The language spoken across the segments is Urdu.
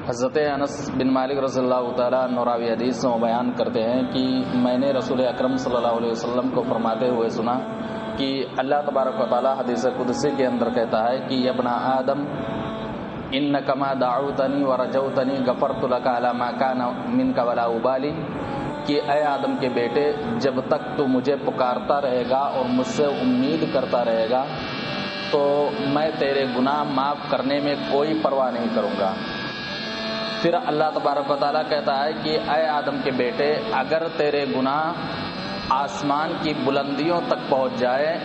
حضرت انس بن مالک رضی اللہ تعالیٰ عنہ راوی حدیث میں بیان کرتے ہیں کہ میں نے رسول اکرم صلی اللہ علیہ وسلم کو فرماتے ہوئے سنا کہ اللہ تبارک و تعالیٰ حدیث قدسی کے اندر کہتا ہے کہ ابن آدم انک ما دعوتنی ورجوتنی غفرت لک علی ما کان منک ولا ابالی، کہ اے آدم کے بیٹے، جب تک تو مجھے پکارتا رہے گا اور مجھ سے امید کرتا رہے گا تو میں تیرے گناہ معاف کرنے میں کوئی پرواہ نہیں کروں گا۔ پھر اللہ تبارک و تعالیٰ کہتا ہے کہ اے آدم کے بیٹے، اگر تیرے گناہ آسمان کی بلندیوں تک پہنچ جائے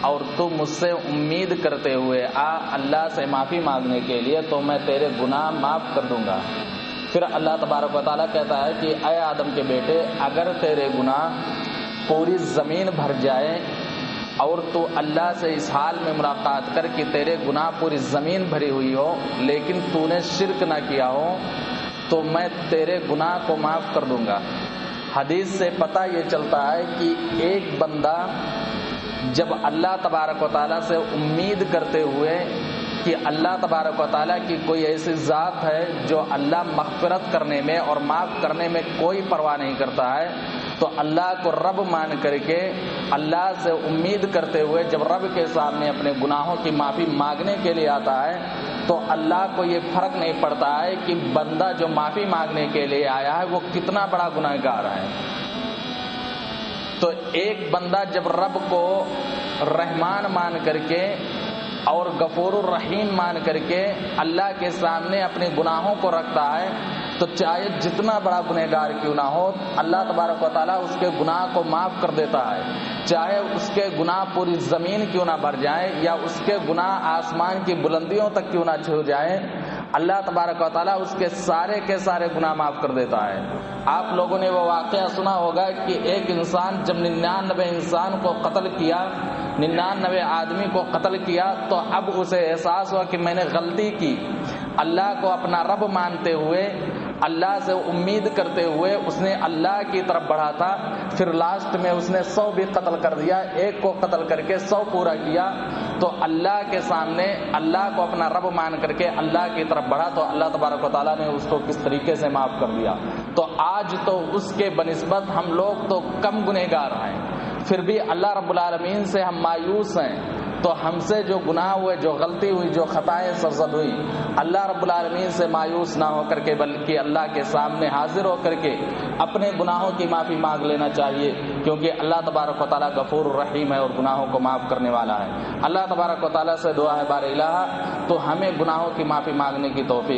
اور تو مجھ سے امید کرتے ہوئے اللہ سے معافی مانگنے کے لیے، تو میں تیرے گناہ معاف کر دوں گا۔ پھر اللہ تبارک و تعالیٰ کہتا ہے کہ اے آدم کے بیٹے، اگر تیرے گناہ پوری زمین بھر جائے اور تو اللہ سے اس حال میں ملاقات کر کہ تیرے گناہ پوری زمین بھری ہوئی ہو لیکن تو نے شرک نہ کیا ہو، تو میں تیرے گناہ کو معاف کر دوں گا۔ حدیث سے پتہ یہ چلتا ہے کہ ایک بندہ جب اللہ تبارک و تعالیٰ سے امید کرتے ہوئے کہ اللہ تبارک و تعالیٰ کی کوئی ایسی ذات ہے جو اللہ مغفرت کرنے میں اور معاف کرنے میں کوئی پرواہ نہیں کرتا ہے، تو اللہ کو رب مان کر کے اللہ سے امید کرتے ہوئے جب رب کے سامنے اپنے گناہوں کی معافی مانگنے کے لیے آتا ہے تو اللہ کو یہ فرق نہیں پڑتا ہے کہ بندہ جو معافی مانگنے کے لیے آیا ہے وہ کتنا بڑا گناہگار ہے۔ تو ایک بندہ جب رب کو رحمان مان کر کے اور غفور الرحیم مان کر کے اللہ کے سامنے اپنے گناہوں کو رکھتا ہے تو چاہے جتنا بڑا گنہگار کیوں نہ ہو، اللہ تبارک و تعالیٰ اس کے گناہ کو معاف کر دیتا ہے، چاہے اس کے گناہ پوری زمین کیوں نہ بھر جائیں یا اس کے گناہ آسمان کی بلندیوں تک کیوں نہ چھو جائیں، اللہ تبارک و تعالیٰ اس کے سارے گناہ معاف کر دیتا ہے۔ آپ لوگوں نے وہ واقعہ سنا ہوگا کہ ایک انسان جب 99 انسان کو قتل کیا، 99 آدمی کو قتل کیا، تو اب اسے احساس ہوا کہ میں نے غلطی کی۔ اللہ کو اپنا رب مانتے ہوئے، اللہ سے امید کرتے ہوئے اس نے اللہ کی طرف بڑھا تھا، پھر لاسٹ میں اس نے 100 بھی قتل کر دیا، ایک کو قتل کر کے 100 پورا کیا، تو اللہ کے سامنے اللہ کو اپنا رب مان کر کے اللہ کی طرف بڑھا تو اللہ تبارک و تعالیٰ نے اس کو کس طریقے سے معاف کر دیا۔ تو آج تو اس کے بنسبت ہم لوگ تو کم گنہگار ہیں، پھر بھی اللہ رب العالمین سے ہم مایوس ہیں، تو ہم سے جو گناہ ہوئے، جو غلطی ہوئی، جو خطائیں سرزد ہوئی، اللہ رب العالمین سے مایوس نہ ہو کر کے بلکہ اللہ کے سامنے حاضر ہو کر کے اپنے گناہوں کی معافی مانگ لینا چاہیے، کیونکہ اللہ تبارک و تعالیٰ غفور الرحیم ہے اور گناہوں کو معاف کرنے والا ہے۔ اللہ تبارک و تعالیٰ سے دعا ہے بار الہ تو ہمیں گناہوں کی معافی مانگنے کی توفیق